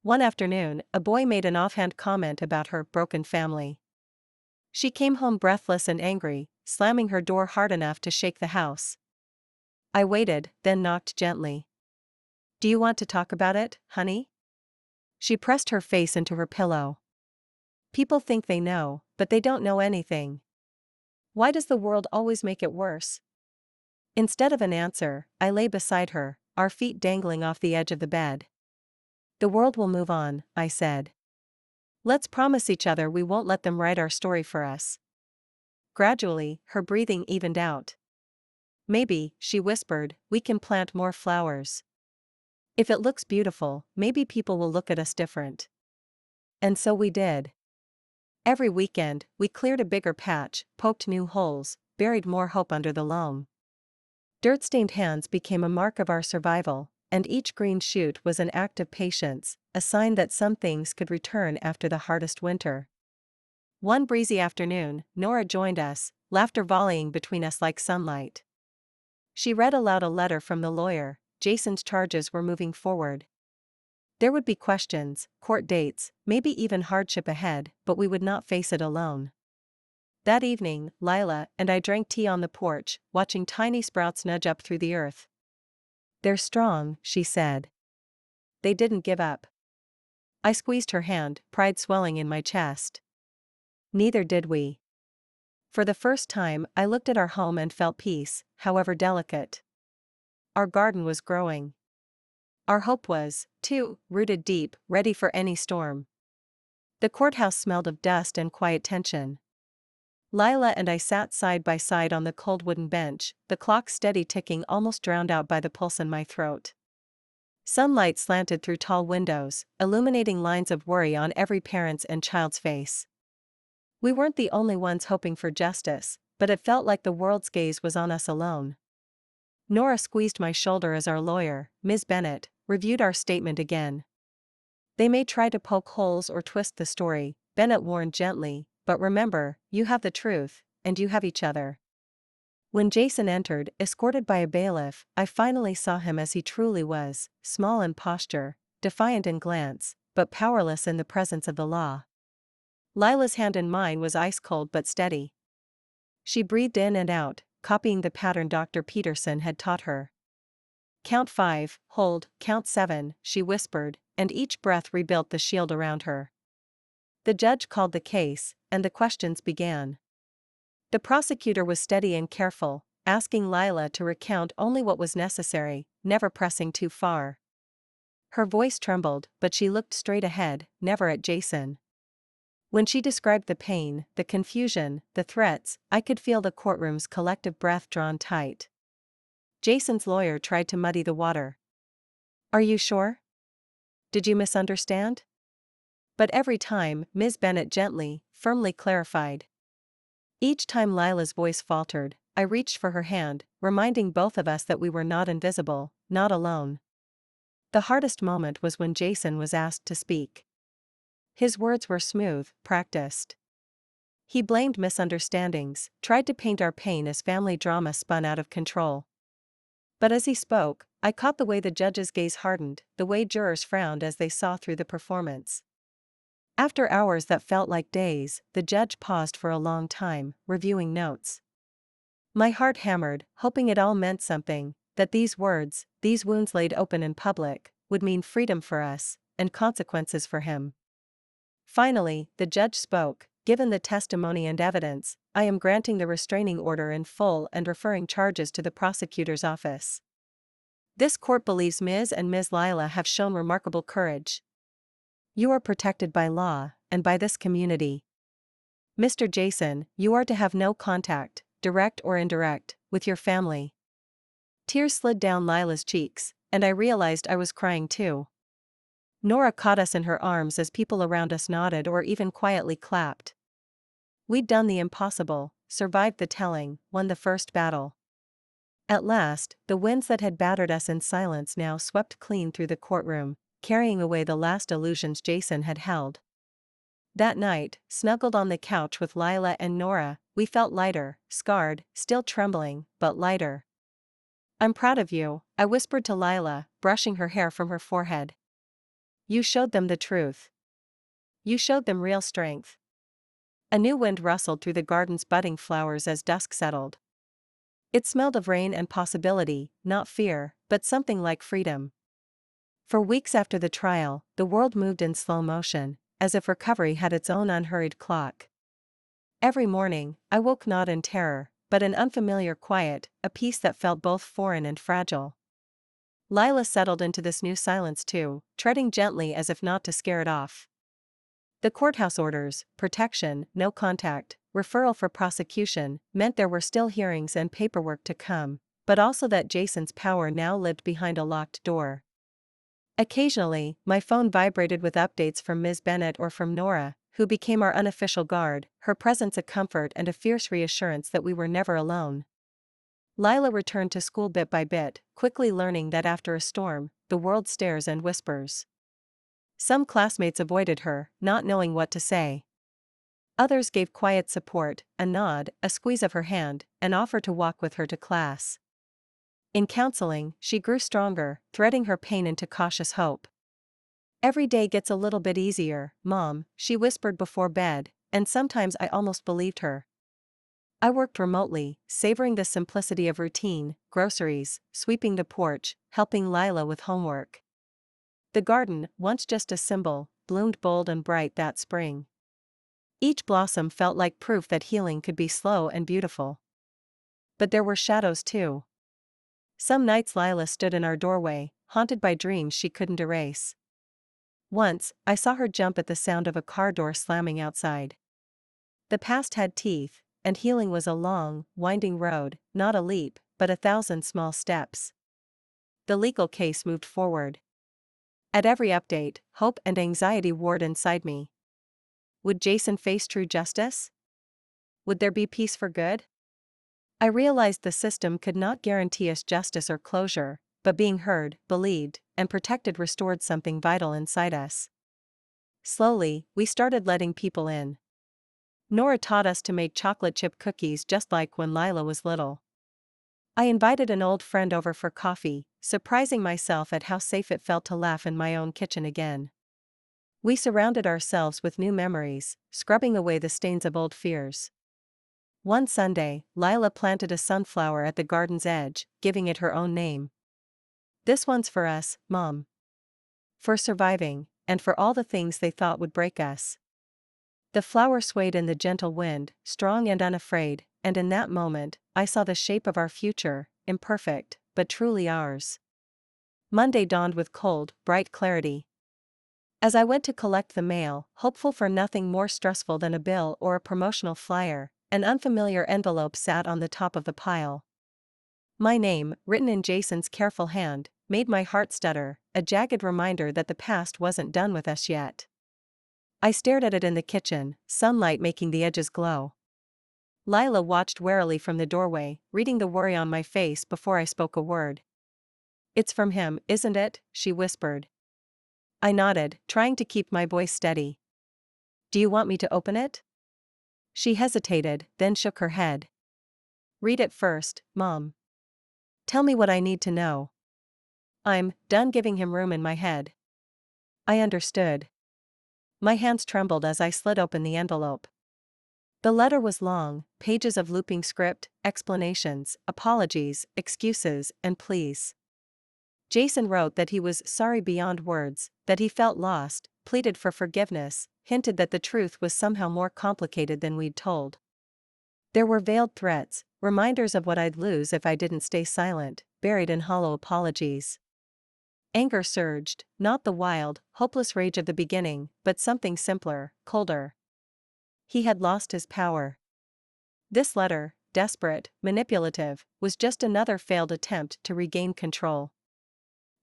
One afternoon, a boy made an offhand comment about her broken family. She came home breathless and angry, slamming her door hard enough to shake the house. I waited, then knocked gently. "Do you want to talk about it, honey?" She pressed her face into her pillow. "People think they know, but they don't know anything. Why does the world always make it worse?" Instead of an answer, I lay beside her, our feet dangling off the edge of the bed. "The world will move on," I said. "Let's promise each other we won't let them write our story for us." Gradually, her breathing evened out. "Maybe," she whispered, "we can plant more flowers. If it looks beautiful, maybe people will look at us different." And so we did. Every weekend, we cleared a bigger patch, poked new holes, buried more hope under the loam. Dirt-stained hands became a mark of our survival, and each green shoot was an act of patience, a sign that some things could return after the hardest winter. One breezy afternoon, Nora joined us, laughter volleying between us like sunlight. She read aloud a letter from the lawyer. Jason's charges were moving forward. There would be questions, court dates, maybe even hardship ahead, but we would not face it alone. That evening, Lila and I drank tea on the porch, watching tiny sprouts nudge up through the earth. "They're strong," she said. "They didn't give up." I squeezed her hand, pride swelling in my chest. "Neither did we." For the first time, I looked at our home and felt peace, however delicate. Our garden was growing. Our hope was, too, rooted deep, ready for any storm. The courthouse smelled of dust and quiet tension. Lila and I sat side by side on the cold wooden bench, the clock's steady ticking almost drowned out by the pulse in my throat. Sunlight slanted through tall windows, illuminating lines of worry on every parent's and child's face. We weren't the only ones hoping for justice, but it felt like the world's gaze was on us alone. Nora squeezed my shoulder as our lawyer, Ms. Bennett, reviewed our statement again. "They may try to poke holes or twist the story," Bennett warned gently, "but remember, you have the truth, and you have each other." When Jason entered, escorted by a bailiff, I finally saw him as he truly was, small in posture, defiant in glance, but powerless in the presence of the law. Lila's hand in mine was ice cold but steady. She breathed in and out, copying the pattern Dr. Peterson had taught her. "Count 5, hold, count 7, she whispered, and each breath rebuilt the shield around her. The judge called the case, and the questions began. The prosecutor was steady and careful, asking Lila to recount only what was necessary, never pressing too far. Her voice trembled, but she looked straight ahead, never at Jason. When she described the pain, the confusion, the threats, I could feel the courtroom's collective breath drawn tight. Jason's lawyer tried to muddy the water. "Are you sure? Did you misunderstand?" But every time, Ms. Bennett gently, firmly clarified. Each time Lila's voice faltered, I reached for her hand, reminding both of us that we were not invisible, not alone. The hardest moment was when Jason was asked to speak. His words were smooth, practiced. He blamed misunderstandings, tried to paint our pain as family drama spun out of control. But as he spoke, I caught the way the judge's gaze hardened, the way jurors frowned as they saw through the performance. After hours that felt like days, the judge paused for a long time, reviewing notes. My heart hammered, hoping it all meant something, that these words, these wounds laid open in public, would mean freedom for us, and consequences for him. Finally, the judge spoke. "Given the testimony and evidence, I am granting the restraining order in full and referring charges to the prosecutor's office. This court believes Ms. and Ms. Lila have shown remarkable courage. You are protected by law, and by this community. Mr. Jason, you are to have no contact, direct or indirect, with your family." Tears slid down Lila's cheeks, and I realized I was crying too. Nora caught us in her arms as people around us nodded or even quietly clapped. We'd done the impossible, survived the telling, won the first battle. At last, the winds that had battered us in silence now swept clean through the courtroom, carrying away the last illusions Jason had held. That night, snuggled on the couch with Lila and Nora, we felt lighter, scarred, still trembling, but lighter. "I'm proud of you," I whispered to Lila, brushing her hair from her forehead. "You showed them the truth. You showed them real strength." A new wind rustled through the garden's budding flowers as dusk settled. It smelled of rain and possibility, not fear, but something like freedom. For weeks after the trial, the world moved in slow motion, as if recovery had its own unhurried clock. Every morning, I woke not in terror, but in unfamiliar quiet, a peace that felt both foreign and fragile. Lila settled into this new silence too, treading gently as if not to scare it off. The courthouse orders, protection, no contact, referral for prosecution, meant there were still hearings and paperwork to come, but also that Jason's power now lived behind a locked door. Occasionally, my phone vibrated with updates from Ms. Bennett or from Nora, who became our unofficial guard, her presence a comfort and a fierce reassurance that we were never alone. Lila returned to school bit by bit, quickly learning that after a storm, the world stares and whispers. Some classmates avoided her, not knowing what to say. Others gave quiet support, a nod, a squeeze of her hand, an offer to walk with her to class. In counseling, she grew stronger, threading her pain into cautious hope. "Every day gets a little bit easier, Mom," she whispered before bed, and sometimes I almost believed her. I worked remotely, savoring the simplicity of routine, groceries, sweeping the porch, helping Lila with homework. The garden, once just a symbol, bloomed bold and bright that spring. Each blossom felt like proof that healing could be slow and beautiful. But there were shadows too. Some nights Lila stood in our doorway, haunted by dreams she couldn't erase. Once, I saw her jump at the sound of a car door slamming outside. The past had teeth, and healing was a long, winding road, not a leap, but 1,000 small steps. The legal case moved forward. At every update, hope and anxiety warred inside me. Would Jason face true justice? Would there be peace for good? I realized the system could not guarantee us justice or closure, but being heard, believed, and protected restored something vital inside us. Slowly, we started letting people in. Nora taught us to make chocolate chip cookies just like when Lila was little. I invited an old friend over for coffee, surprising myself at how safe it felt to laugh in my own kitchen again. We surrounded ourselves with new memories, scrubbing away the stains of old fears. One Sunday, Lila planted a sunflower at the garden's edge, giving it her own name. "This one's for us, Mom. For surviving, and for all the things they thought would break us." The flower swayed in the gentle wind, strong and unafraid, and in that moment, I saw the shape of our future, imperfect, but truly ours. Monday dawned with cold, bright clarity. As I went to collect the mail, hopeful for nothing more stressful than a bill or a promotional flyer, an unfamiliar envelope sat on the top of the pile. My name, written in Jason's careful hand, made my heart stutter, a jagged reminder that the past wasn't done with us yet. I stared at it in the kitchen, sunlight making the edges glow. Lila watched warily from the doorway, reading the worry on my face before I spoke a word. "It's from him, isn't it?" she whispered. I nodded, trying to keep my voice steady. "Do you want me to open it?" She hesitated, then shook her head. "Read it first, Mom. Tell me what I need to know." I'm done giving him room in my head. I understood. My hands trembled as I slid open the envelope. The letter was long, pages of looping script, explanations, apologies, excuses, and pleas. Jason wrote that he was sorry beyond words, that he felt lost, pleaded for forgiveness, hinted that the truth was somehow more complicated than we'd told. There were veiled threats, reminders of what I'd lose if I didn't stay silent, buried in hollow apologies. Anger surged, not the wild, hopeless rage of the beginning, but something simpler, colder. He had lost his power. This letter, desperate, manipulative, was just another failed attempt to regain control.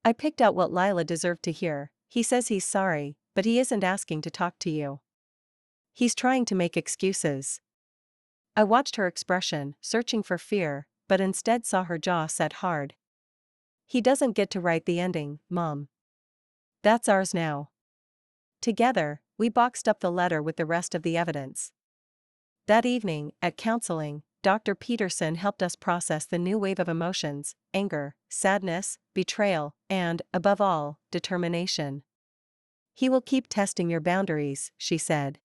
I picked out what Lila deserved to hear. "He says he's sorry, but he isn't asking to talk to you. He's trying to make excuses." I watched her expression, searching for fear, but instead saw her jaw set hard. "He doesn't get to write the ending, Mom. That's ours now. Together, we boxed up the letter with the rest of the evidence. That evening, at counseling, Dr. Peterson helped us process the new wave of emotions: anger, sadness, betrayal, and, above all, determination. He will keep testing your boundaries, she said.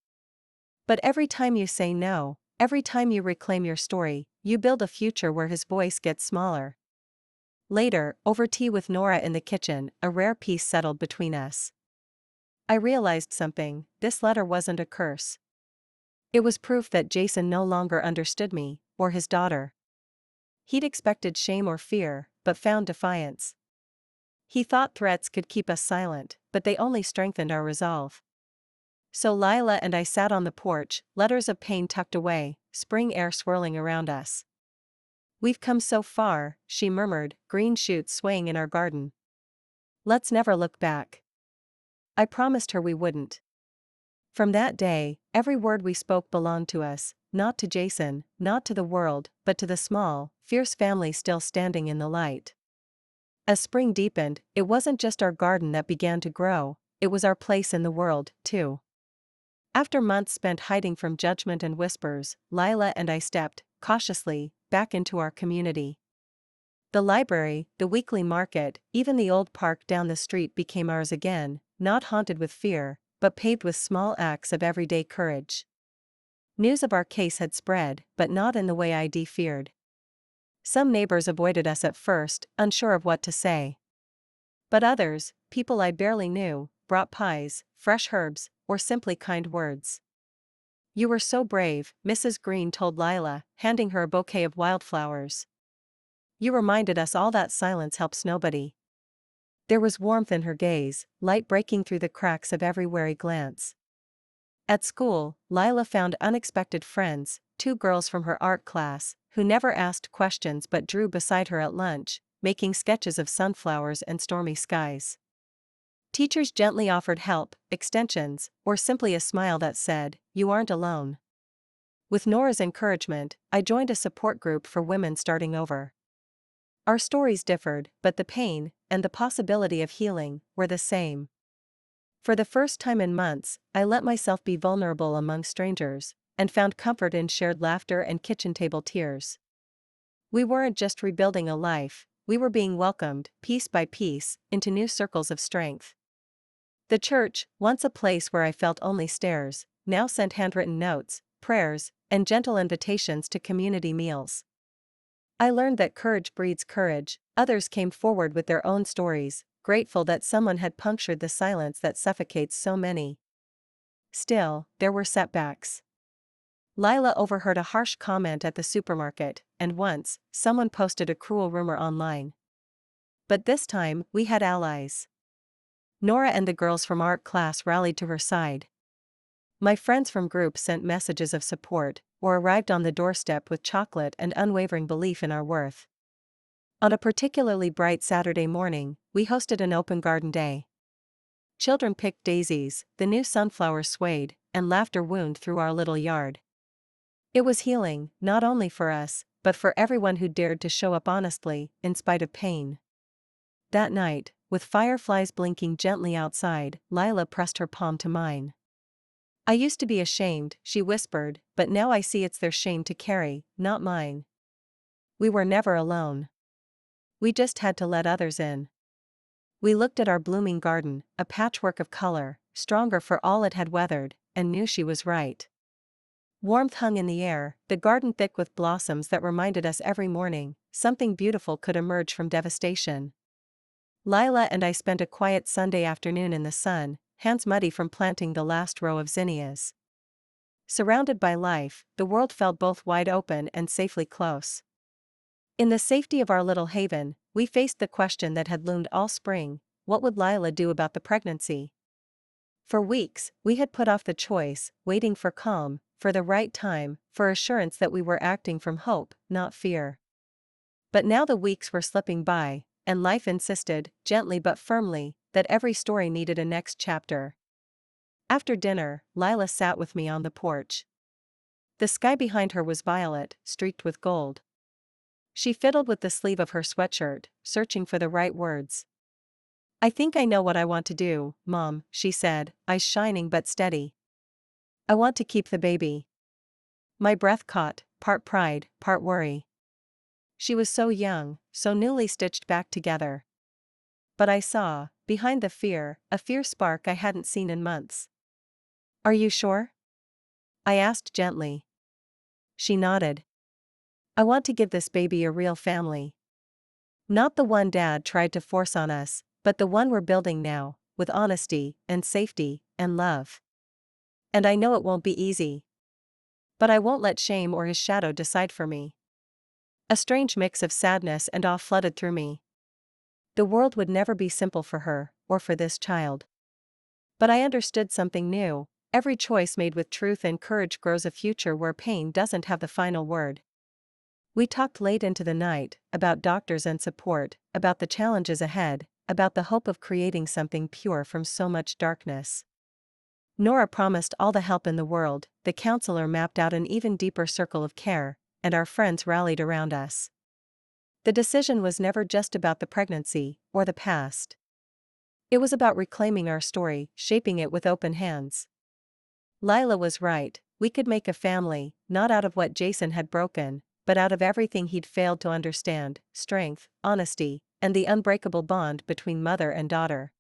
But every time you say no, every time you reclaim your story, you build a future where his voice gets smaller. Later, over tea with Nora in the kitchen, a rare peace settled between us. I realized something: this letter wasn't a curse. It was proof that Jason no longer understood me, or his daughter. He'd expected shame or fear, but found defiance. He thought threats could keep us silent, but they only strengthened our resolve. So Lila and I sat on the porch, letters of pain tucked away, spring air swirling around us. "We've come so far," she murmured, green shoots swaying in our garden. "Let's never look back." I promised her we wouldn't. From that day, every word we spoke belonged to us, not to Jason, not to the world, but to the small, fierce family still standing in the light. As spring deepened, it wasn't just our garden that began to grow, it was our place in the world, too. After months spent hiding from judgment and whispers, Lila and I stepped, cautiously, back into our community. The library, the weekly market, even the old park down the street became ours again, not haunted with fear, but paved with small acts of everyday courage. News of our case had spread, but not in the way ID feared. Some neighbors avoided us at first, unsure of what to say. But others, people I barely knew, brought pies, fresh herbs, or simply kind words. "You were so brave," Mrs. Green told Lila, handing her a bouquet of wildflowers. "You reminded us all that silence helps nobody." There was warmth in her gaze, light breaking through the cracks of every wary glance. At school, Lila found unexpected friends, two girls from her art class, who never asked questions but drew beside her at lunch, making sketches of sunflowers and stormy skies. Teachers gently offered help, extensions, or simply a smile that said, "You aren't alone." With Nora's encouragement, I joined a support group for women starting over. Our stories differed, but the pain, and the possibility of healing, were the same. For the first time in months, I let myself be vulnerable among strangers, and found comfort in shared laughter and kitchen table tears. We weren't just rebuilding a life, we were being welcomed, piece by piece, into new circles of strength. The church, once a place where I felt only stares, now sent handwritten notes, prayers, and gentle invitations to community meals. I learned that courage breeds courage. Others came forward with their own stories, grateful that someone had punctured the silence that suffocates so many. Still, there were setbacks. Lila overheard a harsh comment at the supermarket, and once, someone posted a cruel rumor online. But this time, we had allies. Nora and the girls from art class rallied to her side. My friends from groups sent messages of support, or arrived on the doorstep with chocolate and unwavering belief in our worth. On a particularly bright Saturday morning, we hosted an open garden day. Children picked daisies, the new sunflowers swayed, and laughter wound through our little yard. It was healing, not only for us, but for everyone who dared to show up honestly, in spite of pain. That night, with fireflies blinking gently outside, Lila pressed her palm to mine. "I used to be ashamed," she whispered, "but now I see it's their shame to carry, not mine." We were never alone. We just had to let others in. We looked at our blooming garden, a patchwork of color, stronger for all it had weathered, and knew she was right. Warmth hung in the air, the garden thick with blossoms that reminded us every morning, something beautiful could emerge from devastation. Lila and I spent a quiet Sunday afternoon in the sun, hands muddy from planting the last row of zinnias. Surrounded by life, the world felt both wide open and safely close. In the safety of our little haven, we faced the question that had loomed all spring: what would Lila do about the pregnancy? For weeks, we had put off the choice, waiting for calm, for the right time, for assurance that we were acting from hope, not fear. But now the weeks were slipping by, and life insisted, gently but firmly, that every story needed a next chapter. After dinner, Lila sat with me on the porch. The sky behind her was violet, streaked with gold. She fiddled with the sleeve of her sweatshirt, searching for the right words. I think I know what I want to do, Mom, she said, eyes shining but steady. I want to keep the baby. My breath caught, part pride, part worry. She was so young, so newly stitched back together. But I saw, behind the fear, a fierce spark I hadn't seen in months. Are you sure? I asked gently. She nodded. I want to give this baby a real family. Not the one Dad tried to force on us, but the one we're building now, with honesty, and safety, and love. And I know it won't be easy. But I won't let shame or his shadow decide for me. A strange mix of sadness and awe flooded through me. The world would never be simple for her, or for this child. But I understood something new. Every choice made with truth and courage grows a future where pain doesn't have the final word. We talked late into the night, about doctors and support, about the challenges ahead, about the hope of creating something pure from so much darkness. Nora promised all the help in the world, the counselor mapped out an even deeper circle of care, and our friends rallied around us. The decision was never just about the pregnancy, or the past. It was about reclaiming our story, shaping it with open hands. Lila was right, we could make a family, not out of what Jason had broken, but out of everything he'd failed to understand: strength, honesty, and the unbreakable bond between mother and daughter.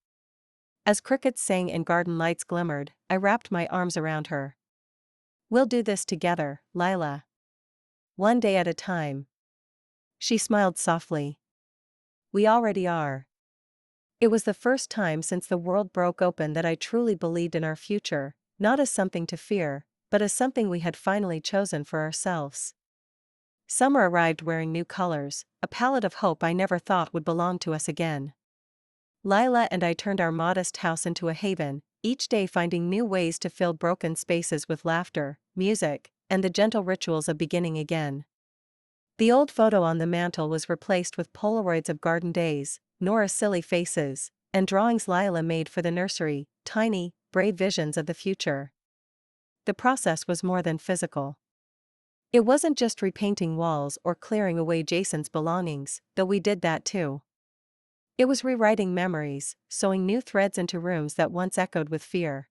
As crickets sang and garden lights glimmered, I wrapped my arms around her. We'll do this together, Lila. One day at a time. She smiled softly. We already are. It was the first time since the world broke open that I truly believed in our future, not as something to fear, but as something we had finally chosen for ourselves. Summer arrived wearing new colors, a palette of hope I never thought would belong to us again. Lila and I turned our modest house into a haven, each day finding new ways to fill broken spaces with laughter, music, and the gentle rituals of beginning again. The old photo on the mantel was replaced with Polaroids of garden days, Nora's silly faces, and drawings Lila made for the nursery, tiny, brave visions of the future. The process was more than physical. It wasn't just repainting walls or clearing away Jason's belongings, though we did that too. It was rewriting memories, sewing new threads into rooms that once echoed with fear.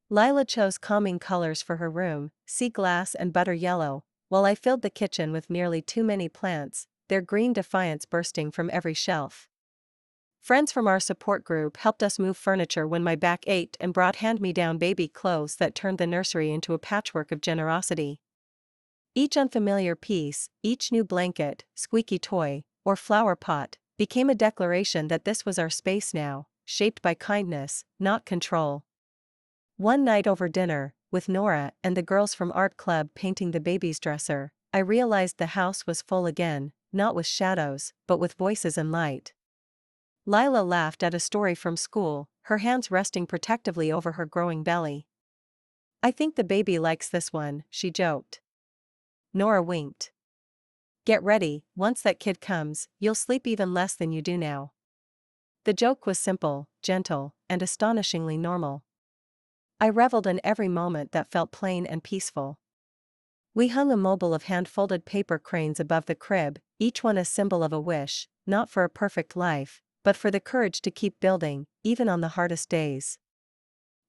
Lila chose calming colors for her room, sea glass and butter yellow, while I filled the kitchen with nearly too many plants, their green defiance bursting from every shelf. Friends from our support group helped us move furniture when my back ached and brought hand-me-down baby clothes that turned the nursery into a patchwork of generosity. Each unfamiliar piece, each new blanket, squeaky toy, or flower pot, became a declaration that this was our space now, shaped by kindness, not control. One night over dinner, with Nora and the girls from art club painting the baby's dresser, I realized the house was full again, not with shadows, but with voices and light. Lila laughed at a story from school, her hands resting protectively over her growing belly. I think the baby likes this one, she joked. Nora winked. Get ready, once that kid comes, you'll sleep even less than you do now. The joke was simple, gentle, and astonishingly normal. I reveled in every moment that felt plain and peaceful. We hung a mobile of hand-folded paper cranes above the crib, each one a symbol of a wish, not for a perfect life, but for the courage to keep building, even on the hardest days.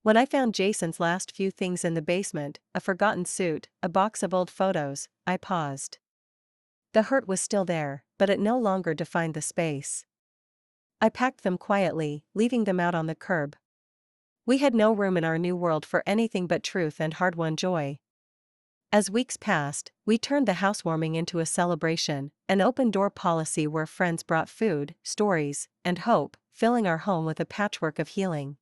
When I found Jason's last few things in the basement, a forgotten suit, a box of old photos, I paused. The hurt was still there, but it no longer defined the space. I packed them quietly, leaving them out on the curb. We had no room in our new world for anything but truth and hard-won joy. As weeks passed, we turned the housewarming into a celebration, an open-door policy where friends brought food, stories, and hope, filling our home with a patchwork of healing.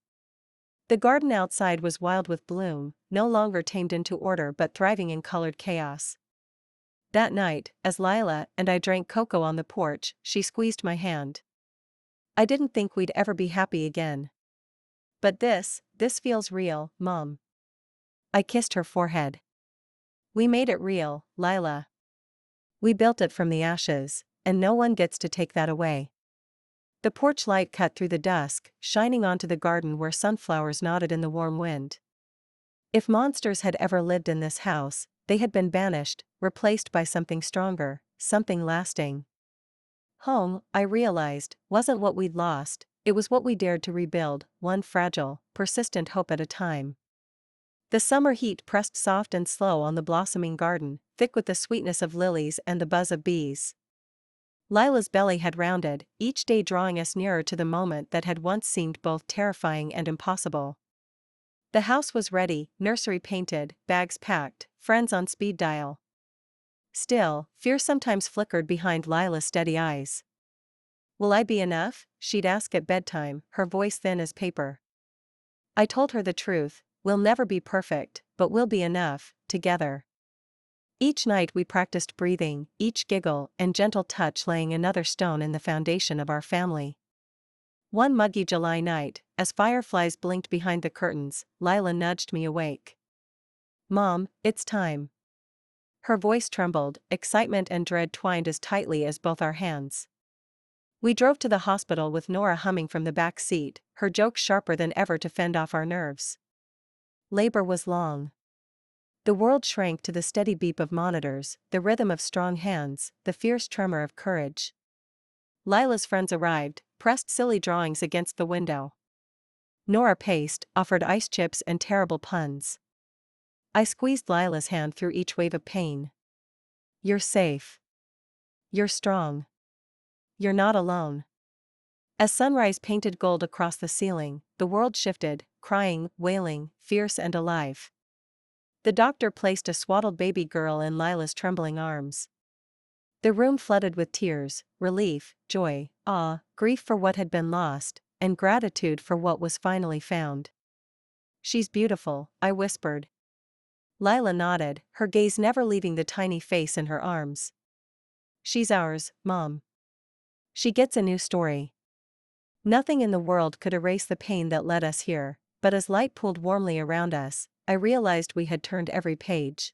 The garden outside was wild with bloom, no longer tamed into order but thriving in colored chaos. That night, as Lila and I drank cocoa on the porch, she squeezed my hand. I didn't think we'd ever be happy again. But this feels real, Mom. I kissed her forehead. We made it real, Lila. We built it from the ashes, and no one gets to take that away. The porch light cut through the dusk, shining onto the garden where sunflowers nodded in the warm wind. If monsters had ever lived in this house, they had been banished, replaced by something stronger, something lasting. Home, I realized, wasn't what we'd lost, It was what we dared to rebuild, one fragile, persistent hope at a time. The summer heat pressed soft and slow on the blossoming garden, thick with the sweetness of lilies and the buzz of bees. Lila's belly had rounded, each day drawing us nearer to the moment that had once seemed both terrifying and impossible. The house was ready, nursery painted, bags packed, friends on speed dial. Still, fear sometimes flickered behind Lila's steady eyes. "Will I be enough?" she'd ask at bedtime, her voice thin as paper. I told her the truth: we'll never be perfect, but we'll be enough, together. Each night we practiced breathing, each giggle and gentle touch laying another stone in the foundation of our family. One muggy July night, as fireflies blinked behind the curtains, Lila nudged me awake. "Mom, it's time." Her voice trembled, excitement and dread twined as tightly as both our hands. We drove to the hospital with Nora humming from the back seat, her jokes sharper than ever to fend off our nerves. Labor was long. The world shrank to the steady beep of monitors, the rhythm of strong hands, the fierce tremor of courage. Lila's friends arrived, pressed silly drawings against the window. Nora paced, offered ice chips and terrible puns. I squeezed Lila's hand through each wave of pain. "You're safe. You're strong. You're not alone." As sunrise painted gold across the ceiling, the world shifted, crying, wailing, fierce and alive. The doctor placed a swaddled baby girl in Lila's trembling arms. The room flooded with tears, relief, joy, awe, grief for what had been lost, and gratitude for what was finally found. "She's beautiful," I whispered. Lila nodded, her gaze never leaving the tiny face in her arms. "She's ours, Mom. She gets a new story." Nothing in the world could erase the pain that led us here, but as light pooled warmly around us, I realized we had turned every page.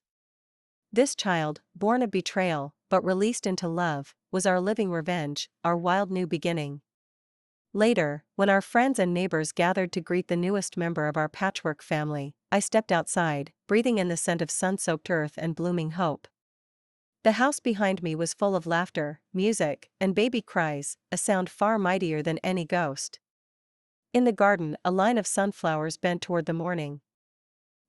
This child, born of betrayal, but released into love, was our living revenge, our wild new beginning. Later, when our friends and neighbors gathered to greet the newest member of our patchwork family, I stepped outside, breathing in the scent of sun-soaked earth and blooming hope. The house behind me was full of laughter, music, and baby cries, a sound far mightier than any ghost. In the garden, a line of sunflowers bent toward the morning.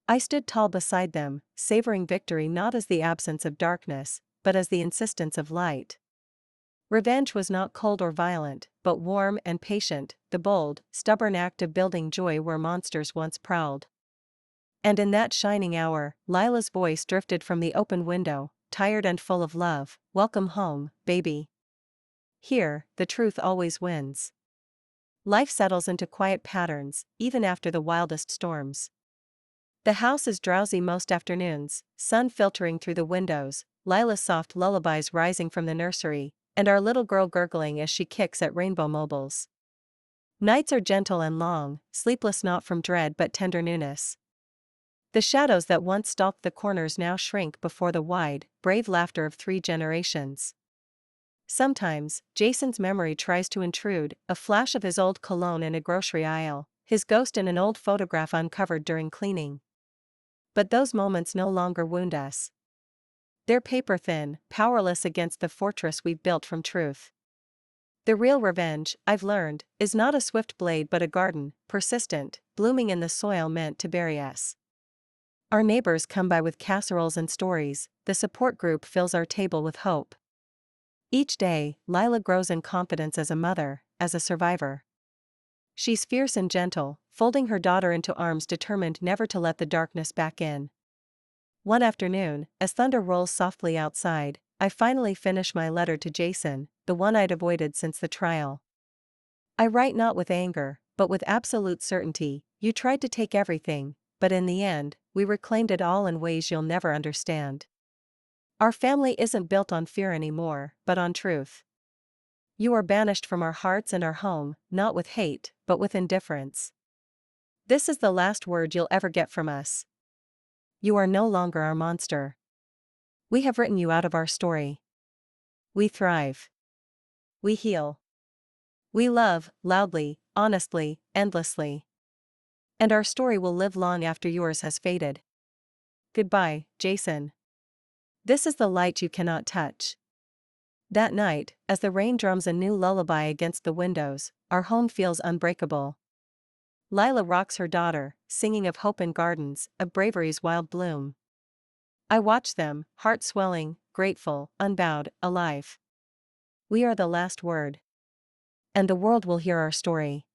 I stood tall beside them, savoring victory not as the absence of darkness, but as the insistence of light. Revenge was not cold or violent, but warm and patient, the bold, stubborn act of building joy where monsters once prowled. And in that shining hour, Lila's voice drifted from the open window, tired and full of love: "Welcome home, baby. Here, the truth always wins." Life settles into quiet patterns, even after the wildest storms. The house is drowsy most afternoons, sun filtering through the windows, Lila's soft lullabies rising from the nursery, and our little girl gurgling as she kicks at rainbow mobiles. Nights are gentle and long, sleepless not from dread but tender newness. The shadows that once stalked the corners now shrink before the wide, brave laughter of 3 generations. Sometimes, Jason's memory tries to intrude, a flash of his old cologne in a grocery aisle, his ghost in an old photograph uncovered during cleaning. But those moments no longer wound us. They're paper-thin, powerless against the fortress we've built from truth. The real revenge, I've learned, is not a swift blade but a garden, persistent, blooming in the soil meant to bury us. Our neighbors come by with casseroles and stories, the support group fills our table with hope. Each day, Lila grows in confidence as a mother, as a survivor. She's fierce and gentle, folding her daughter into arms determined never to let the darkness back in. One afternoon, as thunder rolls softly outside, I finally finish my letter to Jason, the one I'd avoided since the trial. I write not with anger, but with absolute certainty: you tried to take everything, but in the end, we reclaimed it all in ways you'll never understand. Our family isn't built on fear anymore, but on truth. You are banished from our hearts and our home, not with hate, but with indifference. This is the last word you'll ever get from us. You are no longer our monster. We have written you out of our story. We thrive. We heal. We love, loudly, honestly, endlessly. And our story will live long after yours has faded. Goodbye, Jason. This is the light you cannot touch. That night, as the rain drums a new lullaby against the windows, our home feels unbreakable. Lila rocks her daughter, singing of hope and gardens, of bravery's wild bloom. I watch them, heart swelling, grateful, unbowed, alive. We are the last word. And the world will hear our story.